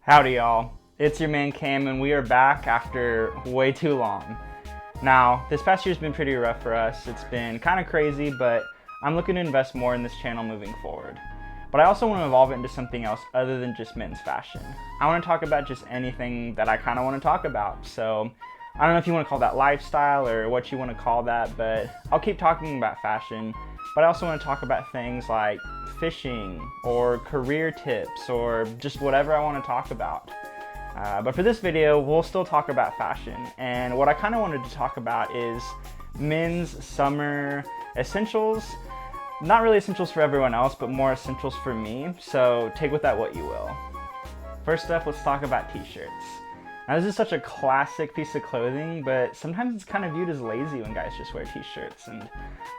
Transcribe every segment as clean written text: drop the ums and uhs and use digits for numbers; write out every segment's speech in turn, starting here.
Howdy y'all, it's your man Cam and we are back after way too long. Now, this past year's been pretty rough for us. It's been kind of crazy, but I'm looking to invest more in this channel moving forward. But I also want to evolve it into something else other than just men's fashion. I want to talk about just anything that I kind of want to talk about. So, I don't know if you want to call that lifestyle or what you want to call that, but I'll keep talking about fashion. But I also want to talk about things like fishing or career tips or just whatever I want to talk about. But for this video, we'll still talk about fashion. And what I kind of wanted to talk about is men's summer essentials. Not really essentials for everyone else, but more essentials for me. So take with that what you will. First up, let's talk about t-shirts. Now this is such a classic piece of clothing, but sometimes it's kind of viewed as lazy when guys just wear t-shirts. And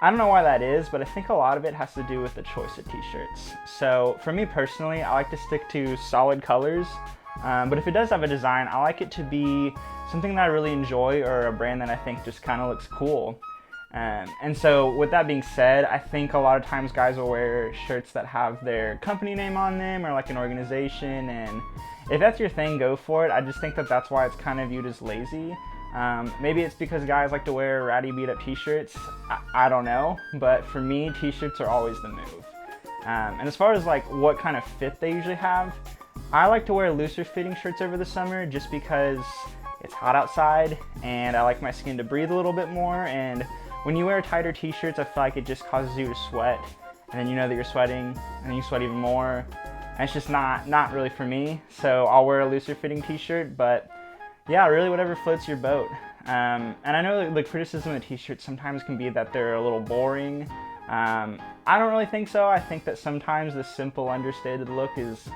I don't know why that is, but I think a lot of it has to do with the choice of t-shirts. So for me personally, I like to stick to solid colors, but if it does have a design, I like it to be something that I really enjoy or a brand that I think just kind of looks cool. And so with that being said, I think a lot of times guys will wear shirts that have their company name on them or like an organization, and if that's your thing, go for it. I just think that that's why it's kind of viewed as lazy. Maybe it's because guys like to wear ratty beat up t-shirts. I don't know, but for me, t-shirts are always the move. And as far as like what kind of fit they usually have, I like to wear looser fitting shirts over the summer just because it's hot outside and I like my skin to breathe a little bit more. And when you wear tighter t-shirts, I feel like it just causes you to sweat, and then you know that you're sweating, and then you sweat even more. And it's just not really for me. So I'll wear a looser fitting t-shirt, but yeah, really whatever floats your boat. And I know the criticism of t-shirts sometimes can be that they're a little boring. I don't really think so. I think that sometimes the simple, understated look is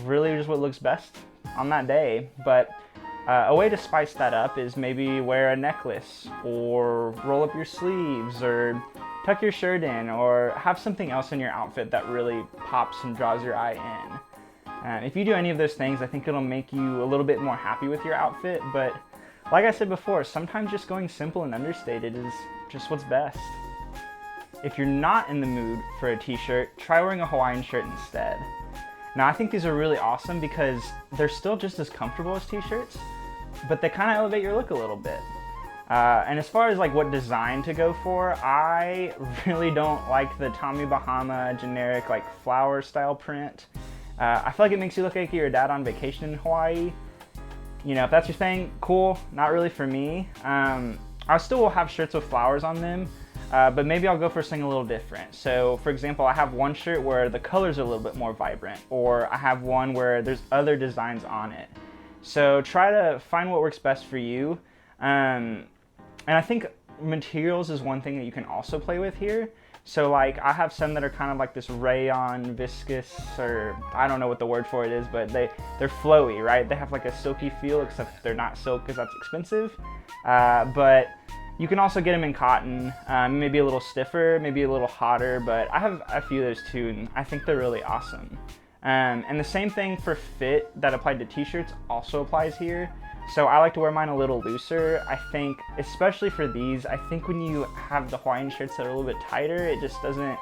really just what looks best on that day. But a way to spice that up is maybe wear a necklace or roll up your sleeves or tuck your shirt in or have something else in your outfit that really pops and draws your eye in. If you do any of those things, I think it'll make you a little bit more happy with your outfit. But like I said before, sometimes just going simple and understated is just what's best. If you're not in the mood for a t-shirt, try wearing a Hawaiian shirt instead. Now I think these are really awesome because they're still just as comfortable as t-shirts, but they kind of elevate your look a little bit. And as far as like what design to go for, I really don't like the Tommy Bahama generic like flower style print. I feel like it makes you look like you're a dad on vacation in Hawaii. You know, if that's your thing, cool. Not really for me. I still will have shirts with flowers on them, but maybe I'll go for something a little different. So for example, I have one shirt where the colors are a little bit more vibrant, or I have one where there's other designs on it. So try to find what works best for you. And I think materials is one thing that you can also play with here. So like I have some that are kind of like this rayon, viscous, or I don't know what the word for it is, but they're flowy, right? They have like a silky feel, except they're not silk because that's expensive. But you can also get them in cotton, maybe a little stiffer, maybe a little hotter, but I have a few of those too, and I think they're really awesome. And the same thing for fit that applied to t-shirts also applies here. So I like to wear mine a little looser. I think, especially for these, I think when you have the Hawaiian shirts that are a little bit tighter, it just doesn't,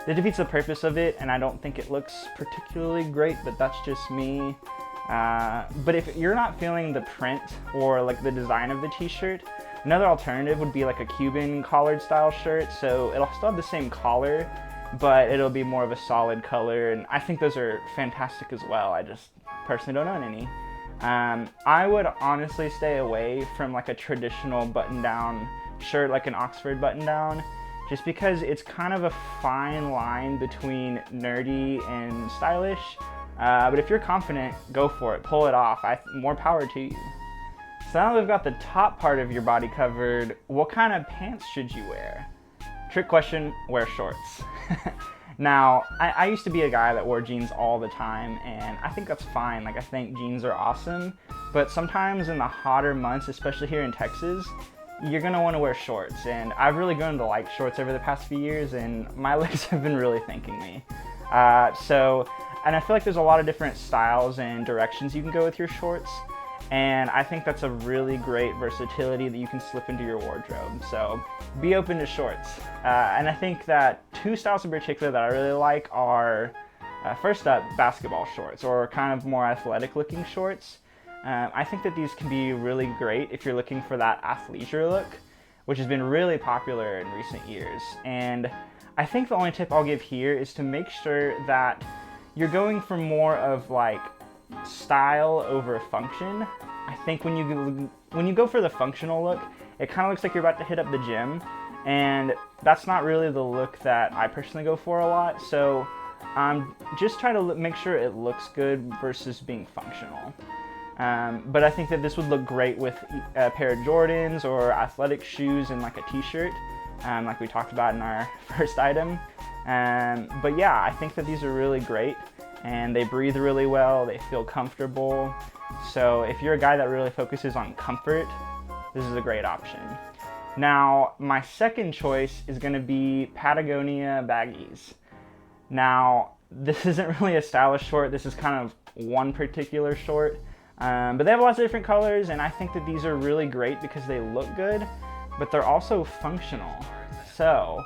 it defeats the purpose of it, and I don't think it looks particularly great, but that's just me. But if you're not feeling the print or like the design of the t-shirt, another alternative would be like a Cuban collared style shirt. So it'll still have the same collar, but it'll be more of a solid color, and I think those are fantastic as well. I just personally don't own any. I would honestly stay away from like a traditional button-down shirt, like an Oxford button-down, just because it's kind of a fine line between nerdy and stylish. But if you're confident, go for it, pull it off. More power to you. So now that we've got the top part of your body covered, what kind of pants should you wear? Trick question, wear shorts. Now, I used to be a guy that wore jeans all the time, and I think that's fine. Like, I think jeans are awesome, but sometimes in the hotter months, especially here in Texas, you're gonna wanna wear shorts, and I've really grown to like shorts over the past few years, and my legs have been really thanking me. And I feel like there's a lot of different styles and directions you can go with your shorts, and I think that's a really great versatility that you can slip into your wardrobe. So be open to shorts. And I think that two styles in particular that I really like are First up, basketball shorts, or kind of more athletic looking shorts. I think that these can be really great if you're looking for that athleisure look, which has been really popular in recent years. And I think the only tip I'll give here is to make sure that you're going for more of like style over function. I think when you go for the functional look, it kind of looks like you're about to hit up the gym, and that's not really the look that I personally go for a lot. So just try to make sure it looks good versus being functional. But I think that this would look great with a pair of Jordans or athletic shoes and like a t-shirt, like we talked about in our first item. But yeah, I think that these are really great, and they breathe really well, they feel comfortable. So if you're a guy that really focuses on comfort, this is a great option. Now, my second choice is gonna be Patagonia baggies. Now, this isn't really a stylish short, this is kind of one particular short, but they have lots of different colors, and I think that these are really great because they look good, but they're also functional. So,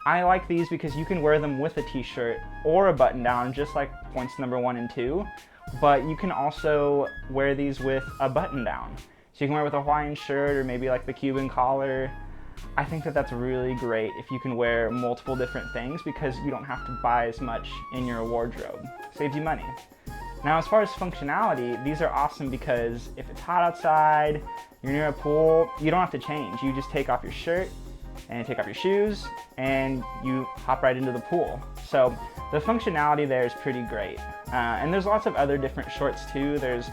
I like these because you can wear them with a t-shirt or a button down, just like points number 1 and 2, but you can also wear these with a button down. So you can wear it with a Hawaiian shirt or maybe like the Cuban collar. I think that that's really great if you can wear multiple different things because you don't have to buy as much in your wardrobe. Saves you money. Now, as far as functionality, these are awesome because if it's hot outside, you're near a pool, you don't have to change. You just take off your shirt and take off your shoes and you hop right into the pool. So the functionality there is pretty great. And there's lots of other different shorts too. There's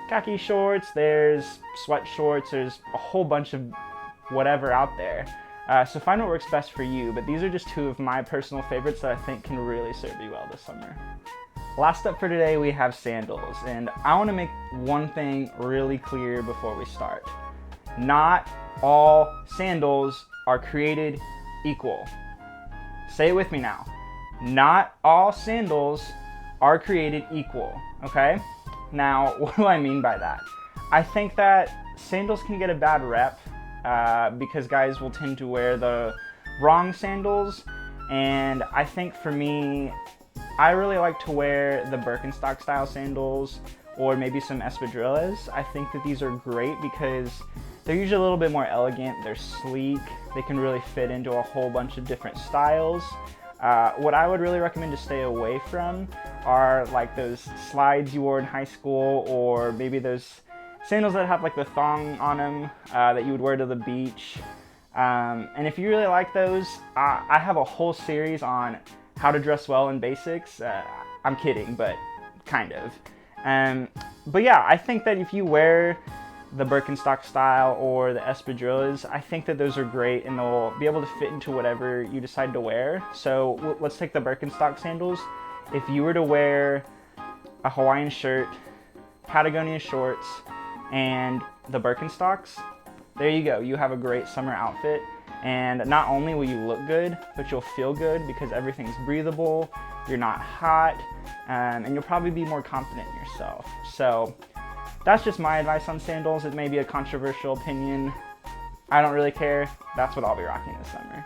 khaki shorts, there's sweat shorts, there's a whole bunch of whatever out there. So find what works best for you, but these are just 2 of my personal favorites that I think can really serve you well this summer. Last up for today, we have sandals, and I want to make one thing really clear before we start. Not all sandals are created equal. Say it with me now. Not all sandals are created equal, okay? Now, what do I mean by that? I think that sandals can get a bad rep because guys will tend to wear the wrong sandals, and I think for me, I really like to wear the Birkenstock style sandals or maybe some espadrilles. I think that these are great because they're usually a little bit more elegant, they're sleek, they can really fit into a whole bunch of different styles. What I would really recommend to stay away from are like those slides you wore in high school, or maybe those sandals that have like the thong on them that you would wear to the beach. And if you really like those, I have a whole series on how to dress well in basics. I'm kidding, but kind of. But yeah, I think that if you wear the Birkenstock style or the espadrilles, I think that those are great and they'll be able to fit into whatever you decide to wear. So let's take the Birkenstock sandals. If you were to wear a Hawaiian shirt, Patagonia shorts, and the Birkenstocks, there you go. You have a great summer outfit. And not only will you look good, but you'll feel good because everything's breathable, you're not hot, and you'll probably be more confident in yourself. So that's just my advice on sandals. It may be a controversial opinion. I don't really care. That's what I'll be rocking this summer.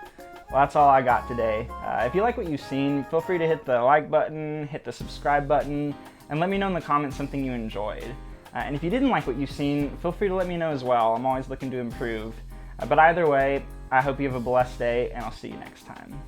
Well, that's all I got today. If you like what you've seen, feel free to hit the like button, hit the subscribe button, and let me know in the comments something you enjoyed. And if you didn't like what you've seen, feel free to let me know as well. I'm always looking to improve. But either way, I hope you have a blessed day, and I'll see you next time.